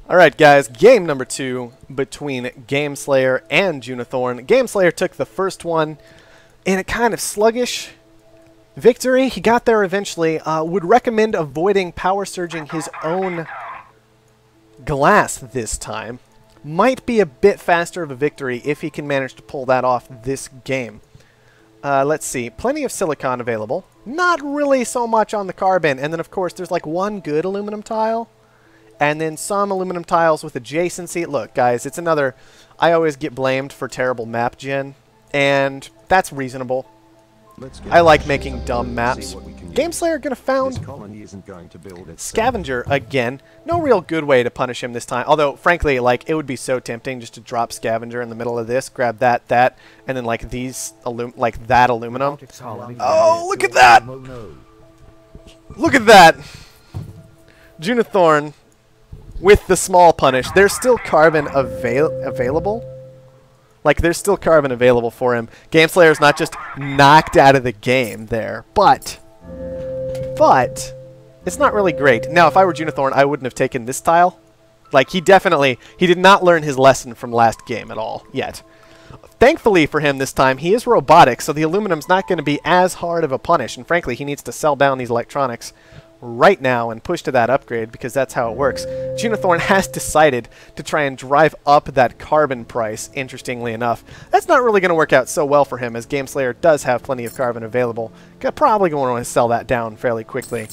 Alright guys, game number 2 between Gameslayer and Junithorn. Gameslayer took the first one in a kind of sluggish victory. He got there eventually. Would recommend avoiding power surging his own glass this time. Might be a bit faster of a victory if he can manage to pull that off this game. Let's see. Plenty of silicon available. Not really so much on the carbon. And then of course there's like one good aluminum tile. And then some aluminum tiles with adjacency. Look, guys, it's another... I always get blamed for terrible map gen, and that's reasonable. I like making dumb maps. Gameslayer gonna found Scavenger again. No real good way to punish him this time. Although, frankly, like, it would be so tempting just to drop Scavenger in the middle of this, grab that, and then, like, that aluminum. Oh, look at that! Look at that! Junithorn with the small punish. There's still carbon available. Like, there's still carbon available for him. Gameslayer's not just knocked out of the game there. But it's not really great. Now, if I were Junithorn, I wouldn't have taken this tile. Like, he did not learn his lesson from last game at all yet. Thankfully for him this time, he is robotic, so the aluminum's not going to be as hard of a punish. And frankly, he needs to sell down these electronics right now and push to that upgrade, because that's how it works. Junithorn has decided to try and drive up that carbon price, interestingly enough. That's not really going to work out so well for him, as Gameslayer does have plenty of carbon available. Probably going to want to sell that down fairly quickly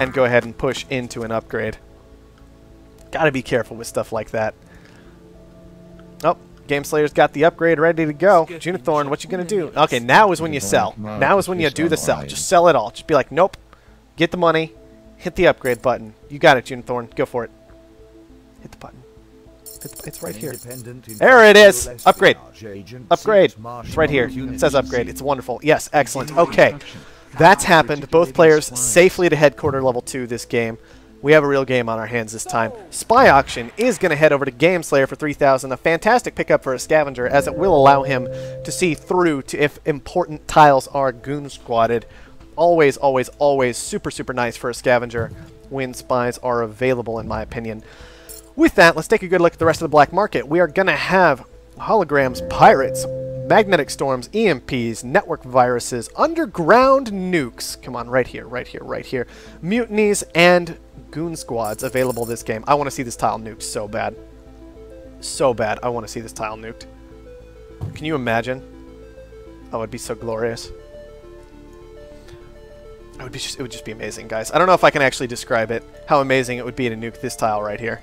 and go ahead and push into an upgrade. Gotta be careful with stuff like that. Oh, Gameslayer's got the upgrade ready to go. Junithorn, what you going to do? Okay, now is when you sell. Now is when you do the sell. Just sell it all. Just be like, nope. Get the money. Hit the upgrade button. You got it, Junithorn. Go for it. Hit the button. It's right here. There it is. Upgrade. Upgrade. It's right here. It says upgrade. It's wonderful. Yes, excellent. Okay. That's happened. Both players safely to headquarter level 2 this game. We have a real game on our hands this time. Spy Auction is going to head over to Gameslayer for 3,000. A fantastic pickup for a Scavenger, as it will allow him to see through to if important tiles are goon squatted. Always, always, always super, super nice for a Scavenger when spies are available, in my opinion. With that, let's take a good look at the rest of the black market. We are going to have holograms, pirates, magnetic storms, EMPs, network viruses, underground nukes. Come on, right here, right here, right here. Mutinies and goon squads available this game. I want to see this tile nuked so bad. So bad. I want to see this tile nuked. Can you imagine? Oh, it'd be so glorious. It would just be amazing, guys. I don't know if I can actually describe it, how amazing it would be to nuke this tile right here.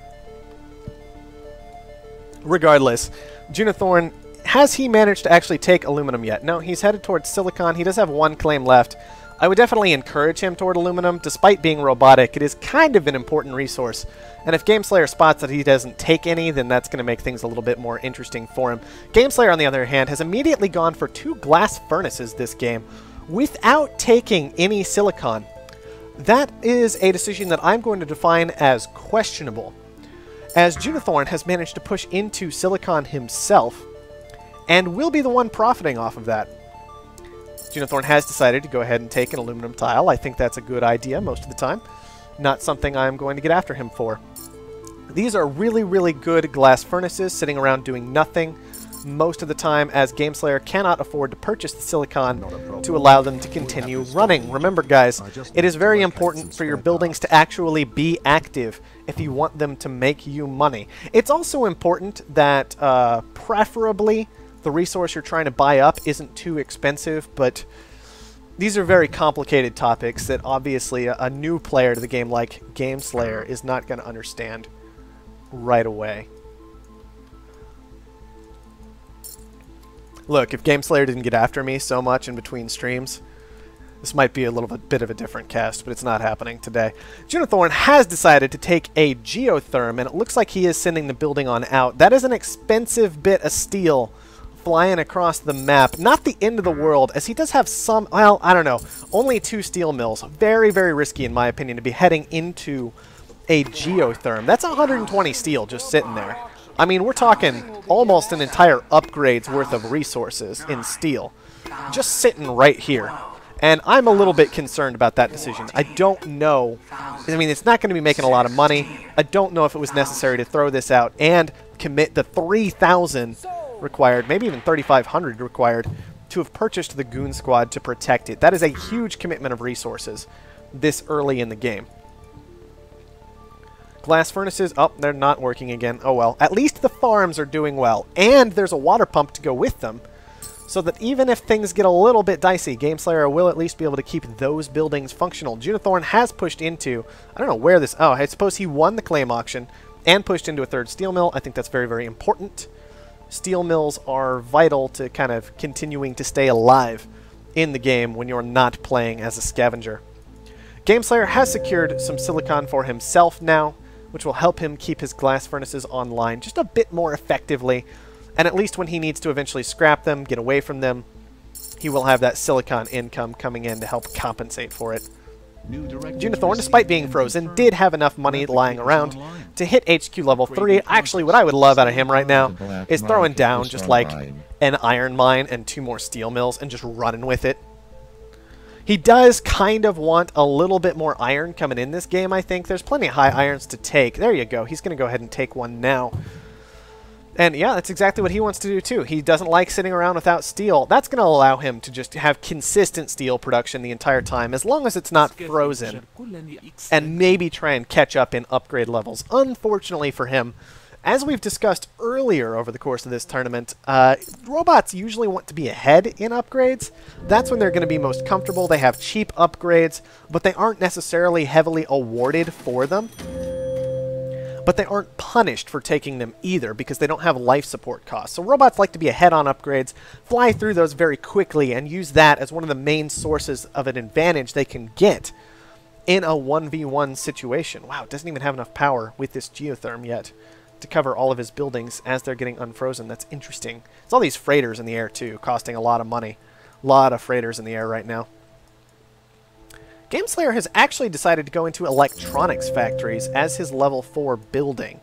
Regardless, Junithorn, has he managed to actually take aluminum yet? No, he's headed towards silicon. He does have one claim left. I would definitely encourage him toward aluminum. Despite being robotic, it is kind of an important resource. And if Gameslayer spots that he doesn't take any, then that's going to make things a little bit more interesting for him. Gameslayer, on the other hand, has immediately gone for 2 glass furnaces this game, without taking any silicon. That is a decision that I'm going to define as questionable, as Junithorn has managed to push into silicon himself and will be the one profiting off of that. Junithorn has decided to go ahead and take an aluminum tile. I think that's a good idea most of the time. Not something I'm going to get after him for. These are really, really good glass furnaces sitting around doing nothing most of the time, as Gameslayer cannot afford to purchase the silicon to allow them to continue running. Remember, guys, it is very important for your buildings to actually be active if you want them to make you money. It's also important that preferably the resource you're trying to buy up isn't too expensive, but these are very complicated topics that obviously a new player to the game like Gameslayer is not going to understand right away. Look, if Gameslayer didn't get after me so much in between streams, this might be a little bit of a different cast, but it's not happening today. Junithorn has decided to take a geotherm, and it looks like he is sending the building on out. That is an expensive bit of steel flying across the map. Not the end of the world, as he does have some, well, I don't know, only 2 steel mills. Very, very risky, in my opinion, to be heading into a geotherm. That's 120 steel just sitting there. I mean, we're talking almost an entire upgrade's worth of resources in steel. Just sitting right here. And I'm a little bit concerned about that decision. I don't know. I mean, it's not going to be making a lot of money. I don't know if it was necessary to throw this out and commit the 3,000 required, maybe even 3,500 required, to have purchased the Goon Squad to protect it. That is a huge commitment of resources this early in the game. Glass furnaces, oh, they're not working again. Oh well. At least the farms are doing well. And there's a water pump to go with them. So that even if things get a little bit dicey, Gameslayer will at least be able to keep those buildings functional. Junithorn has pushed into, I don't know where this, oh, I suppose he won the claim auction and pushed into a third steel mill. I think that's very, very important. Steel mills are vital to kind of continuing to stay alive in the game when you're not playing as a scavenger. Gameslayer has secured some silicon for himself now, which will help him keep his glass furnaces online just a bit more effectively. And at least when he needs to eventually scrap them, get away from them, he will have that silicon income coming in to help compensate for it. Junithorn, despite being frozen, did have enough money lying around to hit HQ level 3. Actually, what I would love out of him right now is throwing down just like an iron mine and 2 more steel mills and just running with it. He does kind of want a little bit more iron coming in this game, I think. There's plenty of high irons to take. There you go. He's going to go ahead and take one now. And yeah, that's exactly what he wants to do too. He doesn't like sitting around without steel. That's going to allow him to just have consistent steel production the entire time, as long as it's not frozen, and maybe try and catch up in upgrade levels. Unfortunately for him, as we've discussed earlier over the course of this tournament, robots usually want to be ahead in upgrades. That's when they're going to be most comfortable. They have cheap upgrades, but they aren't necessarily heavily awarded for them. But they aren't punished for taking them either, because they don't have life support costs. So robots like to be ahead on upgrades, fly through those very quickly, and use that as one of the main sources of an advantage they can get in a 1v1 situation. Wow, it doesn't even have enough power with this geotherm yet to cover all of his buildings as they're getting unfrozen. That's interesting. It's all these freighters in the air too, costing a lot of money. A lot of freighters in the air right now. Gameslayer has actually decided to go into electronics factories as his level 4 building.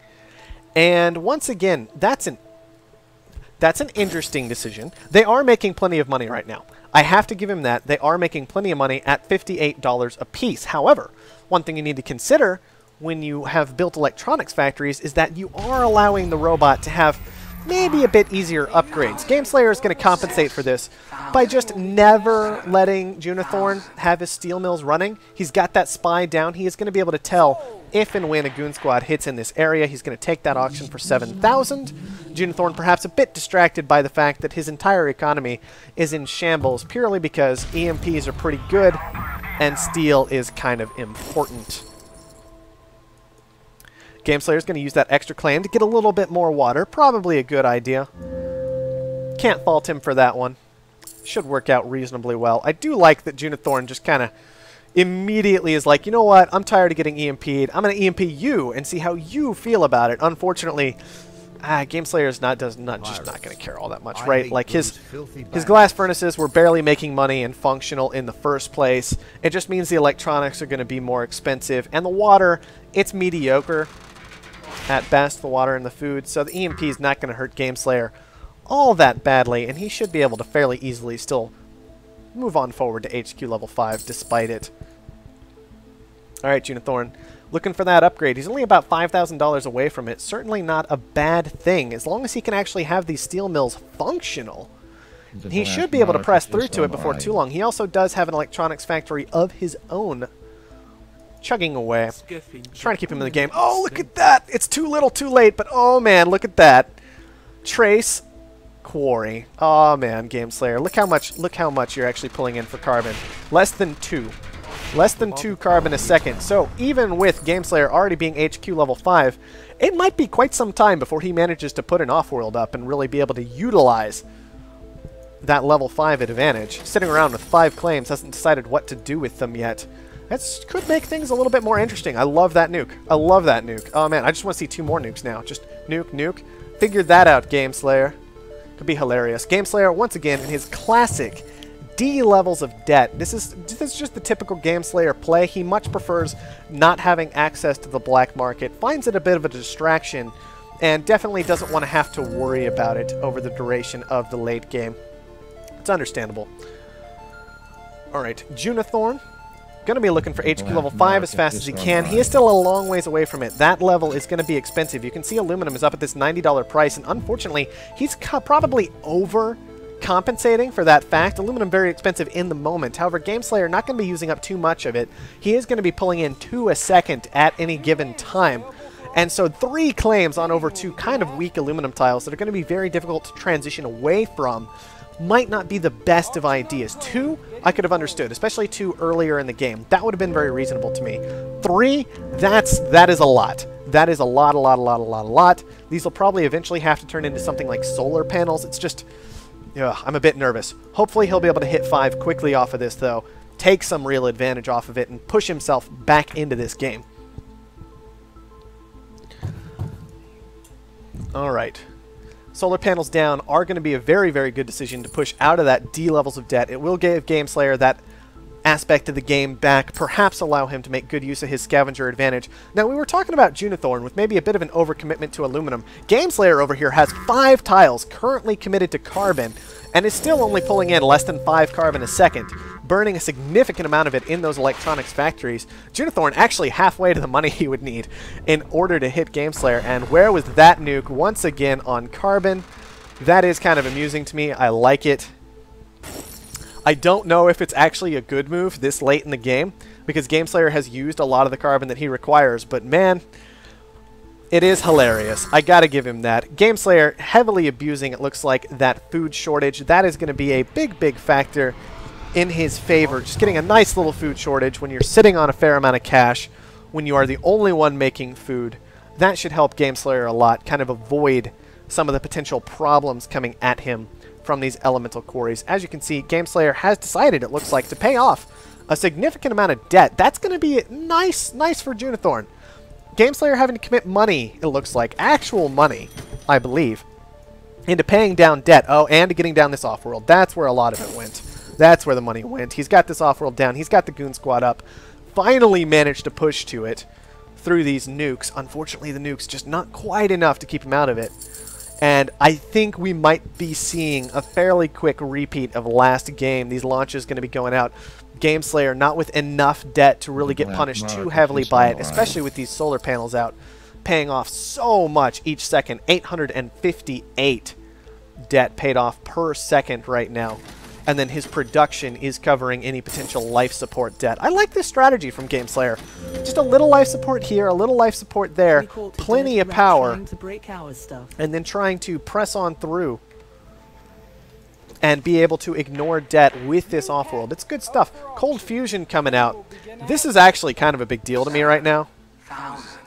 And once again, that's an interesting decision. They are making plenty of money right now. I have to give him that. They are making plenty of money at $58 a piece. However, one thing you need to consider when you have built electronics factories is that you are allowing the robot to have maybe a bit easier upgrades. Gameslayer is going to compensate for this by just never letting Junithorn have his steel mills running. He's got that spy down. He is going to be able to tell if and when a Goon Squad hits in this area. He's going to take that auction for 7,000. Junithorn perhaps a bit distracted by the fact that his entire economy is in shambles purely because EMPs are pretty good and steel is kind of important. Gameslayer is going to use that extra claim to get a little bit more water. Probably a good idea. Can't fault him for that one. Should work out reasonably well. I do like that Junithorn just kind of immediately is like, you know what, I'm tired of getting EMP'd. I'm going to EMP you and see how you feel about it. Unfortunately, Gameslayer is not going to care all that much, right? Like his glass furnaces were barely making money and functional in the first place. It just means the electronics are going to be more expensive, and the water, it's mediocre at best, the water and the food, so the EMP is not going to hurt Gameslayer all that badly, and he should be able to fairly easily still move on forward to HQ level 5 despite it. Alright, Junithorn, looking for that upgrade. He's only about $5,000 away from it. Certainly not a bad thing, as long as he can actually have these steel mills functional. He should be able to press through to it before too long. He also does have an electronics factory of his own chugging away. Trying to keep him in the game. Oh, look at that! It's too little, too late, but oh man, look at that. Trace quarry. Oh man, Gameslayer. Look how much you're actually pulling in for carbon. Less than 2. Less than 2 carbon a second. So even with Gameslayer already being HQ level 5, it might be quite some time before he manages to put an Offworld up and really be able to utilize that level 5 advantage. Sitting around with 5 claims, hasn't decided what to do with them yet. That could make things a little bit more interesting. I love that nuke. I love that nuke. Oh man, I just want to see 2 more nukes now. Just nuke, nuke. Figured that out, Gameslayer. Could be hilarious. Gameslayer, once again, in his classic D levels of debt. This is just the typical Gameslayer play. He much prefers not having access to the black market, finds it a bit of a distraction, and definitely doesn't want to have to worry about it over the duration of the late game. It's understandable. Alright, Junithorn. Going to be looking for HQ level 5 as fast as he can. He is still a long ways away from it. That level is going to be expensive. You can see aluminum is up at this $90 price, and unfortunately, he's probably overcompensating for that fact. Aluminum very expensive in the moment. However, Gameslayer not going to be using up too much of it. He is going to be pulling in 2 a second at any given time. And so 3 claims on over 2 kind of weak aluminum tiles that are going to be very difficult to transition away from might not be the best of ideas. 2, I could have understood, especially 2 earlier in the game. That would have been very reasonable to me. 3, that is a lot. That is a lot. These will probably eventually have to turn into something like solar panels. It's just, I'm a bit nervous. Hopefully he'll be able to hit 5 quickly off of this, though. Take some real advantage off of it and push himself back into this game. Alright. Solar panels down are going to be a very, very good decision to push out of that D levels of debt. It will give Gameslayer that aspect of the game back, perhaps allow him to make good use of his scavenger advantage. Now, we were talking about Junithorn with maybe a bit of an overcommitment to aluminum. Gameslayer over here has 5 tiles currently committed to carbon and is still only pulling in less than 5 carbon a second, burning a significant amount of it in those electronics factories. Junithorn actually halfway to the money he would need in order to hit Gameslayer, and where was that nuke once again on carbon? That is kind of amusing to me. I like it. I don't know if it's actually a good move this late in the game, because Gameslayer has used a lot of the carbon that he requires, but man, it is hilarious. I gotta give him that. Gameslayer heavily abusing, it looks like, that food shortage. That is going to be a big, big factor in his favor. Just getting a nice little food shortage when you're sitting on a fair amount of cash, when you are the only one making food. That should help Gameslayer a lot, kind of avoid some of the potential problems coming at him from these elemental quarries. As you can see, Gameslayer has decided, it looks like, to pay off a significant amount of debt. That's going to be nice for Junithorn. Gameslayer having to commit money, it looks like, actual money, I believe, into paying down debt. Oh, and to getting down this Offworld. That's where a lot of it went. That's where the money went. He's got this Offworld down. He's got the Goon Squad up. Finally managed to push to it through these nukes. Unfortunately, the nukes just not quite enough to keep him out of it. And I think we might be seeing a fairly quick repeat of last game. These launches going to be going out. Gameslayer not with enough debt to really get punished too heavily by it, especially with these solar panels out, paying off so much each second. 858 debt paid off per second right now. And then his production is covering any potential life support debt. I like this strategy from Gameslayer. Just a little life support here, a little life support there, plenty of power, and then trying to press on through and be able to ignore debt with this Offworld. It's good stuff. Cold Fusion coming out. This is actually kind of a big deal to me right now.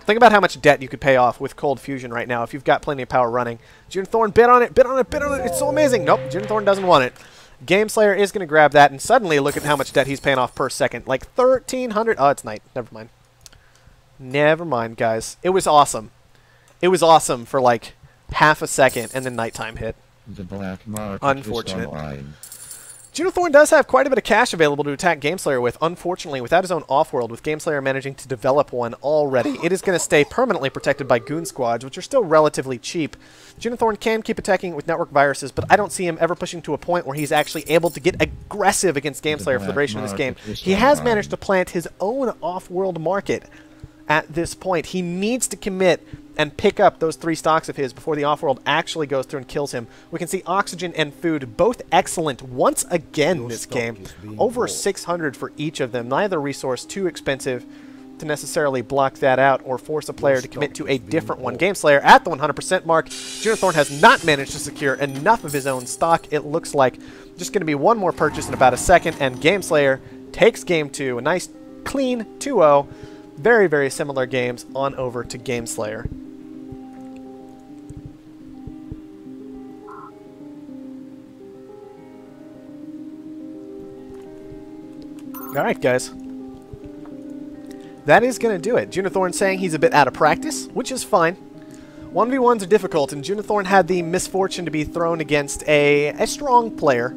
Think about how much debt you could pay off with Cold Fusion right now if you've got plenty of power running. Junithorn bid on it, bid on it, bid on it. It's so amazing. Nope, Junithorn doesn't want it. Gameslayer is going to grab that, and suddenly look at how much debt he's paying off per second. Like 1,300. Oh, it's night. Never mind. Never mind, guys. It was awesome. It was awesome for like half a second, and then nighttime hit. The black market. Unfortunate. Junithorn does have quite a bit of cash available to attack Gameslayer with. Unfortunately, without his own Offworld, with Gameslayer managing to develop one already, it is going to stay permanently protected by Goon Squads, which are still relatively cheap. Junithorn can keep attacking it with network viruses, but I don't see him ever pushing to a point where he's actually able to get aggressive against Gameslayer for the duration of this game. He has managed to plant his own Offworld market at this point. He needs to commit and pick up those 3 stocks of his before the Offworld actually goes through and kills him. We can see oxygen and food, both excellent once again this game. Over 600 for each of them. Neither resource too expensive to necessarily block that out or force a player to commit to a different one. Gameslayer at the 100% mark. Junithorn has not managed to secure enough of his own stock. It looks like just going to be one more purchase in about a second, and Gameslayer takes game 2. A nice, clean 2-0. Very, very similar games on over to Gameslayer. Alright, guys. That is going to do it. Junithorn saying he's a bit out of practice, which is fine. 1v1s are difficult, and Junithorn had the misfortune to be thrown against a strong player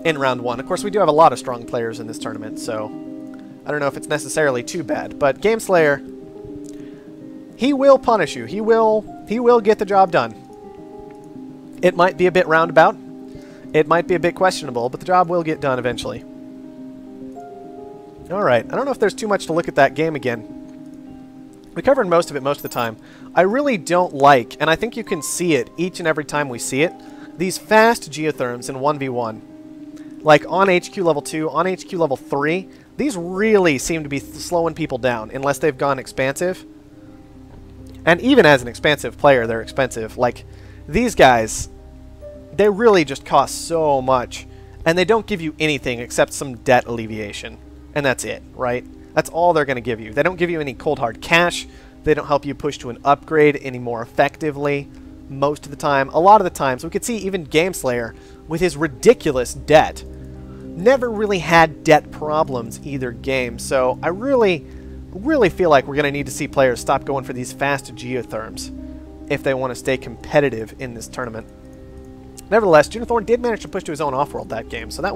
in round 1. Of course, we do have a lot of strong players in this tournament, so I don't know if it's necessarily too bad. But Gameslayer, he will punish you. He will get the job done. It might be a bit roundabout. It might be a bit questionable, but the job will get done eventually. Alright, I don't know if there's too much to look at that game again. We covered most of it most of the time. I really don't like, and I think you can see it each and every time we see it, these fast geotherms in 1v1. Like on HQ level 2, on HQ level 3, these really seem to be slowing people down unless they've gone expansive. And even as an expansive player, they're expensive. Like, these guys, they really just cost so much, and they don't give you anything except some debt alleviation. And that's it, right? That's all they're going to give you. They don't give you any cold hard cash. They don't help you push to an upgrade any more effectively most of the time. A lot of the times, we could see even Gameslayer, with his ridiculous debt, never really had debt problems either game. So I really feel like we're going to need to see players stop going for these fast geotherms if they want to stay competitive in this tournament. Nevertheless, Junithorn did manage to push to his own Offworld that game, so that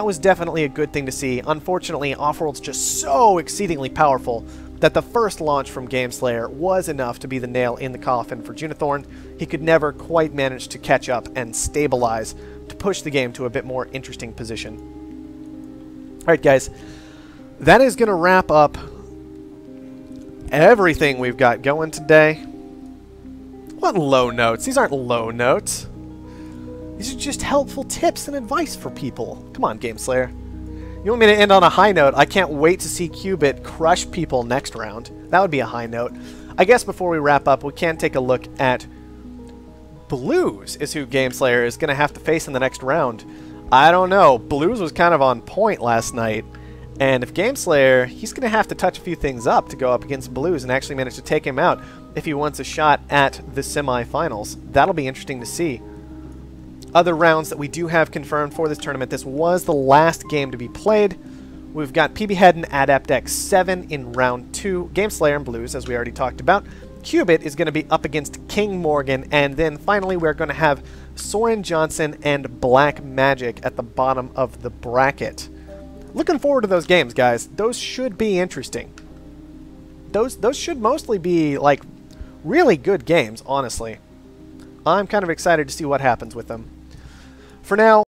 was definitely a good thing to see. Unfortunately, Offworld's just so exceedingly powerful that the first launch from Gameslayer was enough to be the nail in the coffin for Junithorn. He could never quite manage to catch up and stabilize to push the game to a bit more interesting position. Alright guys, that is going to wrap up everything we've got going today. What low notes? These aren't low notes. These are just helpful tips and advice for people. Come on, Gameslayer. You want me to end on a high note? I can't wait to see Qubit crush people next round. That would be a high note. I guess before we wrap up, we can take a look at Blues is who Gameslayer is going to have to face in the next round. I don't know. Blues was kind of on point last night. And if Gameslayer, he's going to have to touch a few things up to go up against Blues and actually manage to take him out if he wants a shot at the semifinals. That'll be interesting to see. Other rounds that we do have confirmed for this tournament, this was the last game to be played. We've got PB Head and Adept X7 in round 2, Gameslayer and Blues, as we already talked about. Qubit is going to be up against King Morgan, and then finally we're going to have Soren Johnson and Black Magic at the bottom of the bracket. Looking forward to those games, guys. Those should be interesting. Those should mostly be, like, really good games, honestly. I'm kind of excited to see what happens with them. For now,